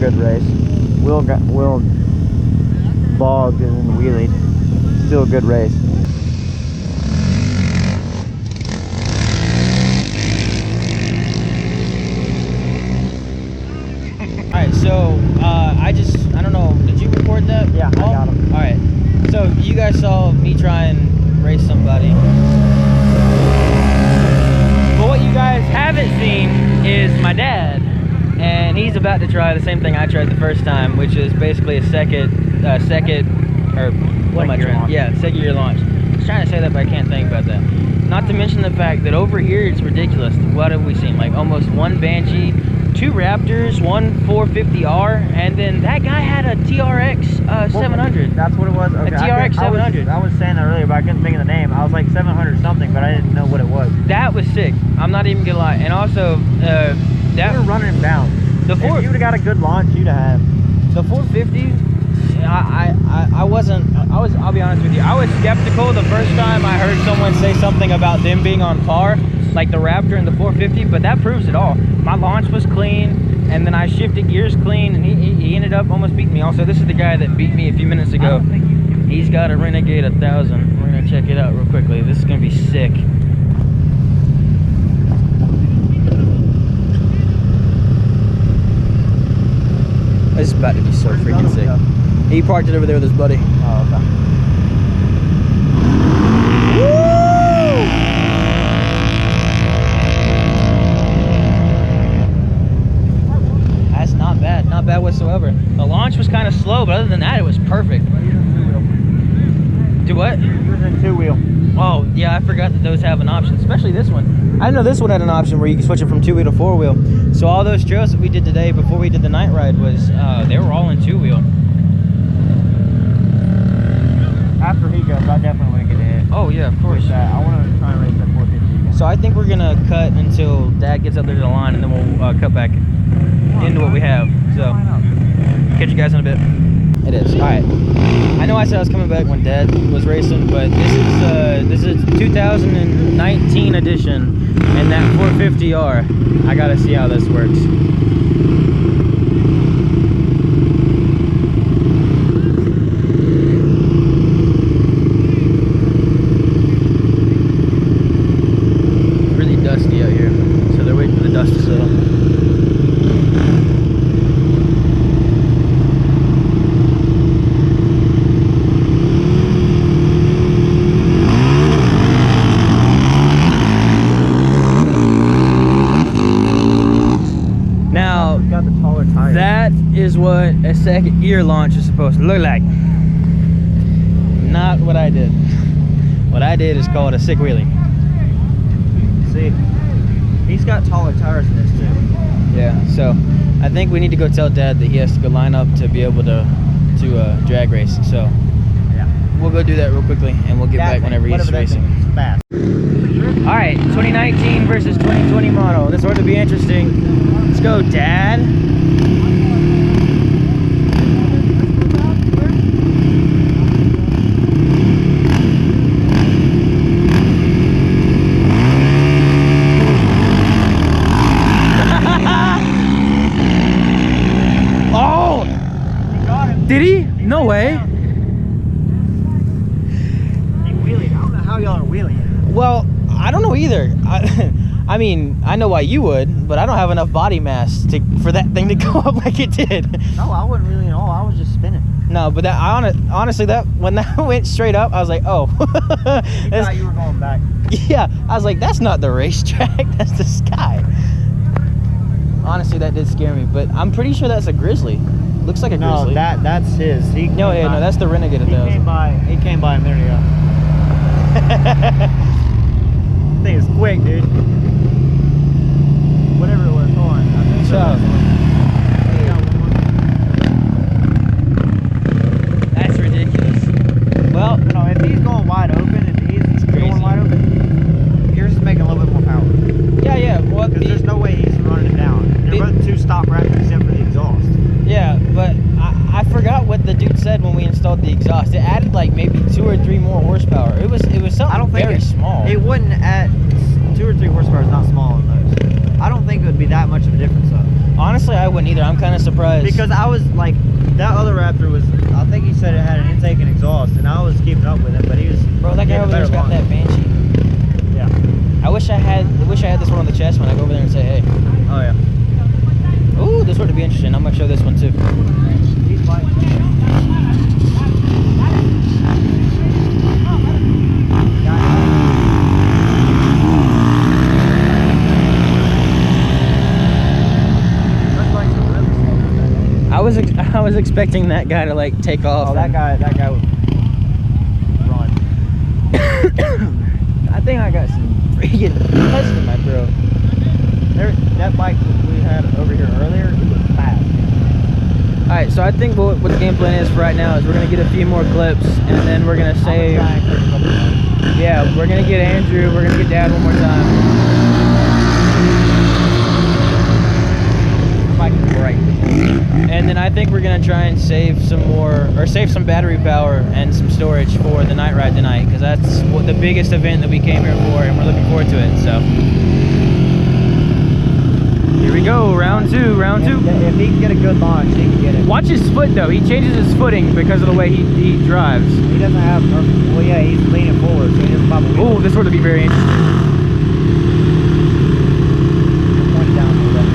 good race. Will bogged and then wheelied. Still a good race. Alright, so I don't know, did you record that? Yeah, I got him. Alright, so you guys saw me try and race somebody. But what you guys haven't seen is my dad. And he's about to try the same thing I tried the first time, which is basically a second year launch. I was trying to say that, but I can't think about that. Not to mention the fact that over here it's ridiculous. What have we seen? Like almost one Banshee, 2 Raptors, one 450R, and then that guy had a TRX 700. That's what it was? Okay, a TRX 700. I was saying that earlier, but I couldn't think of the name. I was like 700 something, but I didn't know what it was. That was sick. I'm not even gonna lie. And also, that you were running him down. If you would have got a good launch, you'd have. The 450. I'll be honest with you, I was skeptical the first time I heard someone say something about them being on par, like the Raptor and the 450, but that proves it all. My launch was clean, and then I shifted gears clean, and he ended up almost beating me. Also, this is the guy that beat me a few minutes ago. He's got a Renegade 1000. We're gonna check it out real quickly. This is gonna be sick. This is about to be so freaking sick. He parked it over there with his buddy. Oh, okay. Woo! That's not bad. Not bad whatsoever. The launch was kind of slow, but other than that, it was perfect. Do what? It was in 2-wheel. Oh, yeah, I forgot that those have an option, especially this one. I didn't know this one had an option where you can switch it from 2-wheel to 4-wheel. So all those trails that we did today before we did the night ride was, they were all in 2-wheel. After he goes, I definitely want to get in. Oh, yeah, of course. I want to try and race that 450 again. So I think we're going to cut until Dad gets up there to the line, and then we'll cut back into what we have. So, catch you guys in a bit. It is. All right. I know I said I was coming back when Dad was racing, but this is 2019 edition, and that 450R. I gotta see how this works. It's really dusty out here, so they're waiting for the dust to settle. That is what a second gear launch is supposed to look like. Not what I did. What I did is call it a sick wheelie. See, he's got taller tires than this too. Yeah, so I think we need to go tell Dad that he has to go line up to be able to drag race. So yeah, we'll go do that real quickly, and we'll get back whenever he's racing. Fast. All right, 2019 versus 2020 model. This ought to be interesting. Let's go, Dad. Oh! He got him. Did he? No way. He wheelied. I don't know how y'all are wheeling. Well, I don't know either. I mean, I know why you would, but I don't have enough body mass for that thing to go up like it did. No, I wasn't really at all. I was just spinning. No, but that honestly, when that went straight up, I was like, oh. You thought you were going back. Yeah, I was like, that's not the racetrack, that's the sky. Honestly, that did scare me, but I'm pretty sure that's a Grizzly. Looks like a Grizzly. No, that's his. No, that's the Renegade 1000. He came by a minute ago. Thing is quick, dude. Whatever it was, hold on. That's ridiculous. Well, no, if he's going wide open, going wide open, yours is making a little bit more power. Yeah. Well, because there's no way he's running it down. They're running 2 stock Raptors except for the exhaust. Yeah, but I forgot what the dude said when we installed the exhaust. It added like maybe 2 or 3 more horsepower. It was something very small. It wouldn't add 2 or 3 horsepower. Is not small in those. I don't think it would be that much of a difference though. Honestly, I wouldn't either. I'm kind of surprised. Because I was like, that other Raptor was, I think he said it had an intake and exhaust, and I was keeping up with it, but he was. Bro, that guy over there's got that Banshee. Yeah. I wish I had this one on the chest when I go over there and say, hey. Oh yeah. Ooh, this would be interesting. I'm gonna show this one too. He's fine. I was expecting that guy to like take off. Oh, that guy would run. I think I got some freaking dust in my throat. That bike we had over here earlier, it was fast. All right, so I think what the game plan is for right now is we're gonna get a few more clips, and then we're gonna save. Yeah, we're gonna get Andrew. We're gonna get Dad one more time. Right. And then I think we're gonna try and save some battery power and some storage for the night ride tonight, because that's the biggest event that we came here for, and we're looking forward to it. So here we go, round two. If he can get a good launch, he can get it. Watch his foot though. He changes his footing because of the way he drives. He doesn't have. Well, yeah, he's leaning forward, so he doesn't pop a wheel. Oh, this would be very interesting. Point down a little bit.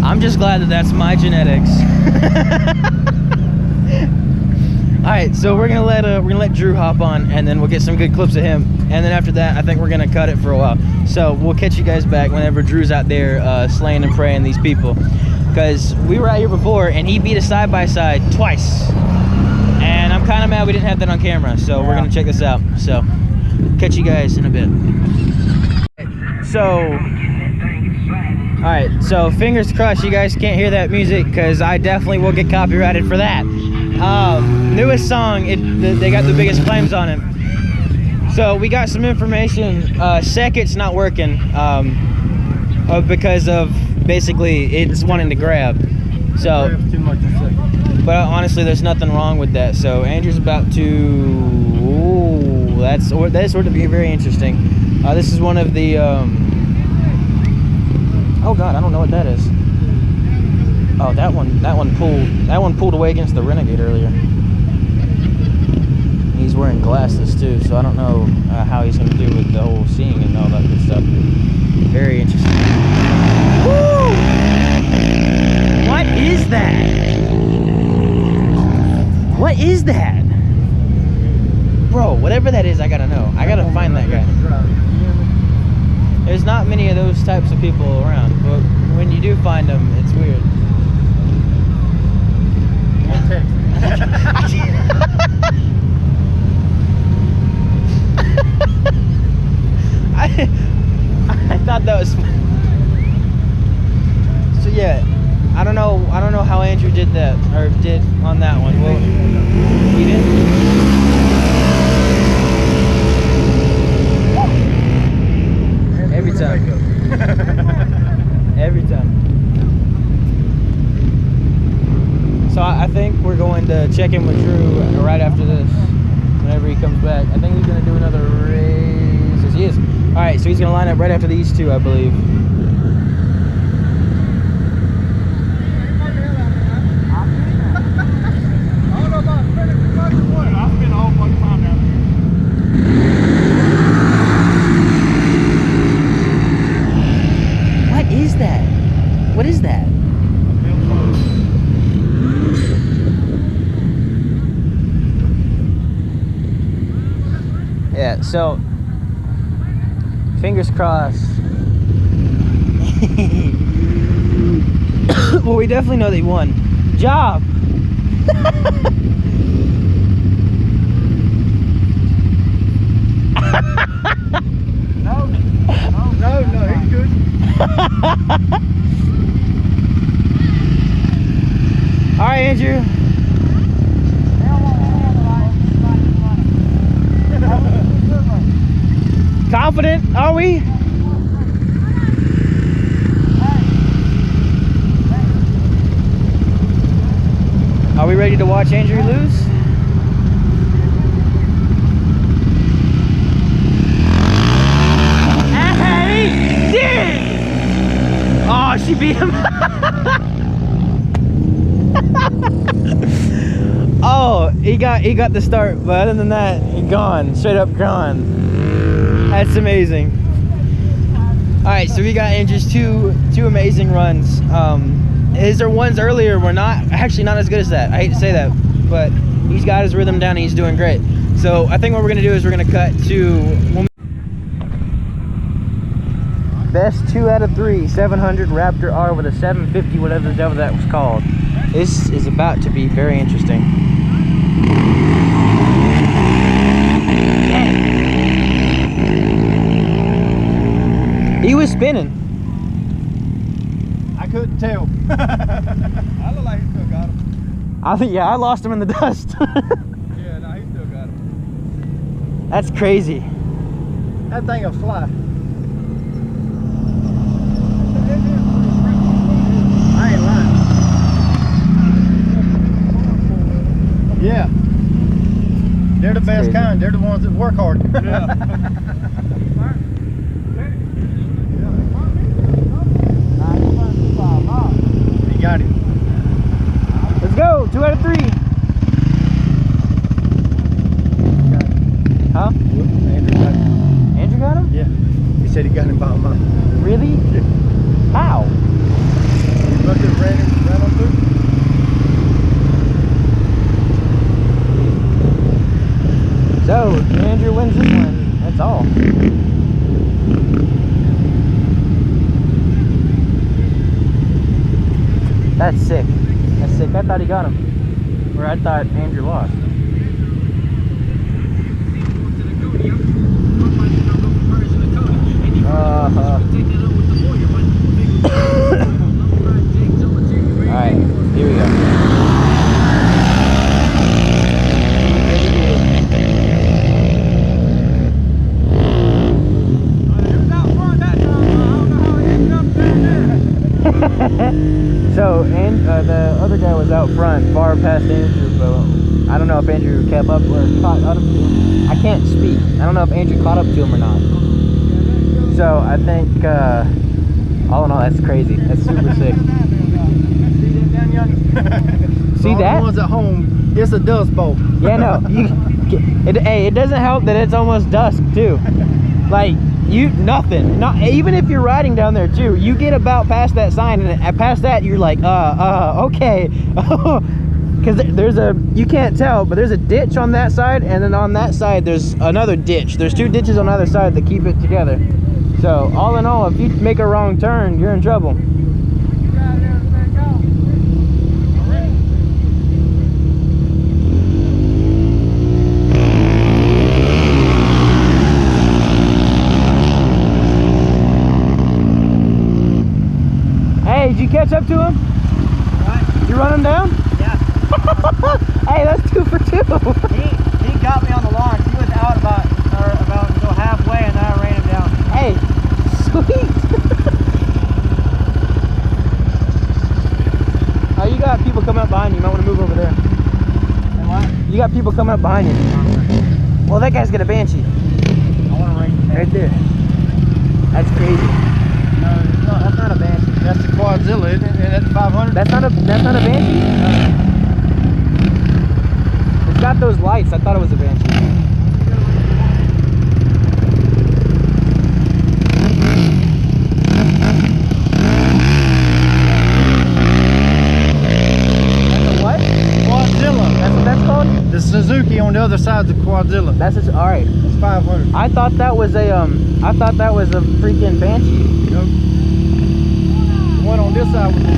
I'm just glad that that's my genetics. All right, so we're gonna let Drew hop on, and then we'll get some good clips of him, and then after that, I think we're gonna cut it for a while. So we'll catch you guys back whenever Drew's out there slaying and praying these people, because we were out here before, and he beat a side-by-side twice, and I'm kind of mad we didn't have that on camera. So we're gonna check this out. So catch you guys in a bit. So. Alright, so fingers crossed you guys can't hear that music, because I definitely will get copyrighted for that. Newest song, they got the biggest claims on it. So we got some information. Second's not working because of basically it's wanting to grab. So, Too much in second. but honestly, there's nothing wrong with that. So Andrew's about to. Ooh, that's sort of be very interesting. This is one of the. Oh God, I don't know what that is. Oh, that one pulled away against the Renegade earlier. He's wearing glasses too, so I don't know how he's gonna do with the whole seeing and all that good stuff. Very interesting. Woo! What is that? What is that? Bro, whatever that is, I gotta know. I gotta find that guy. There's not many of those types of people around, but when you do find them, it's weird. I thought that was. So yeah, I don't know how Andrew did that or did on that one. Well, he didn't. Every time. Every time. So I think we're going to check in with Drew right after this, whenever he comes back. I think he's going to do another race. Yes, he is. All right, so he's going to line up right after these two, I believe. What is that? What is that? Yeah, so fingers crossed. Well, we definitely know they won. Job. No, he's good. All right, Andrew. Confident, are we? Are we watch Andrew lose? Hey, he did! Oh, she beat him. Oh, he got the start, but other than that, he gone, straight up gone. That's amazing. All right, so we got Andrew's two amazing runs. His ones earlier were not as good as that. I hate to say that, but he's got his rhythm down and he's doing great. So I think what we're gonna do is we're gonna cut to best 2 out of 3 700 Raptor R with a 750, whatever the devil that was called. This is about to be very interesting. He was spinning. I couldn't tell. I look like he still got him. I think, yeah, I lost him in the dust. Yeah, no, he still got him. That's crazy. That thing will fly. I ain't lying. Yeah. They're the best kind. They're the ones that work hard. Yeah. He got him. Let's go. 2 out of 3. Huh? Andrew got him. Andrew got him? Yeah. He said he got him by a mile. Really? Yeah. How? He must have ran on through. So, Andrew wins this one. That's all. That's sick. That's sick. I thought he got him. Or I thought Andrew lost. Alright, here we go. So, and the other guy was out front, far past Andrew, but I don't know if Andrew kept up or caught up to him. I can't speak. I don't know if Andrew caught up to him or not. So, I think, all in all, that's crazy. That's super sick. See that? The ones at home, it's a dust bowl. Yeah, no. Hey, it doesn't help that it's almost dusk, too. Like, nothing. Not even if you're riding down there too. You get about past that sign, and past that you're like, okay, because you can't tell, but there's a ditch on that side, and then on that side there's another ditch. There's 2 ditches on the other side that keep it together. So all in all, if you make a wrong turn, you're in trouble. Did you catch up to him? What? Did you run him down? Yeah. Hey, that's 2 for 2. He got me on the launch. He was out about until halfway, and then I ran him down. Hey, sweet. Oh, you got people coming up behind you. You might want to move over there. And what? You got people coming up behind you. Well, that guy's got a Banshee. I want to ring right there. That's crazy. No, that's not a Banshee. That's the Quadzilla, isn't it? And that's 500. That's not a Banshee. It's got those lights. I thought it was a Banshee. That's a what? Quadzilla. That's what that's called? The Suzuki on the other side of the Quadzilla. That's just, all right. It's 500. I thought that was a freaking Banshee. Nope. The one on this side was the GRA.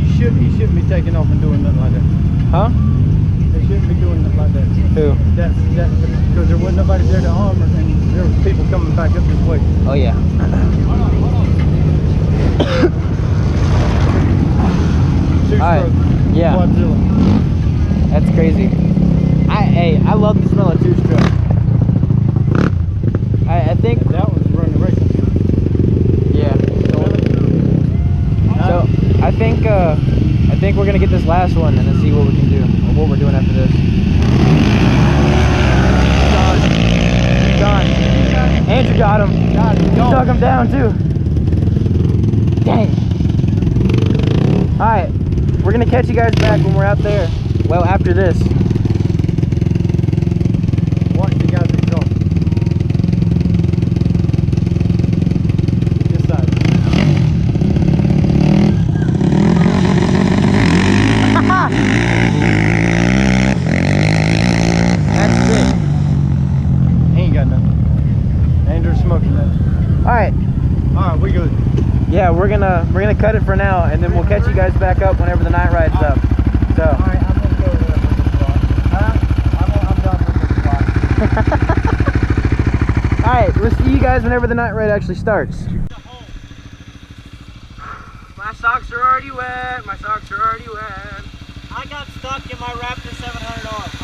He shouldn't be taking off and doing nothing like that. Huh? They shouldn't be doing nothing like that. Who? That's because there wasn't nobody there to arm her, and there was people coming back up this way. Oh yeah. Two-stroke. Yeah. Quadzilla. That's crazy. I love the smell of two-stroke. I think that was running racing. yeah. we're gonna get this last one and then see what we can do, or what we're doing after this. Done. Andrew got him. He dug him down too. Dang. Alright, we're gonna catch you guys back when we're out there. Well, after this. Watch the guys that go. This side. That's it. He ain't got nothing. Andrew's smoking that. Alright. Alright, we good. Yeah, we're gonna cut it for now, and then we'll catch you guys back up whenever the night ride's up. So. Alright, I'm gonna go there with the spot. Huh? I'm done with the spot. Alright, we'll see you guys whenever the night ride actually starts. My socks are already wet. My socks are already wet. I got stuck in my Raptor 700R.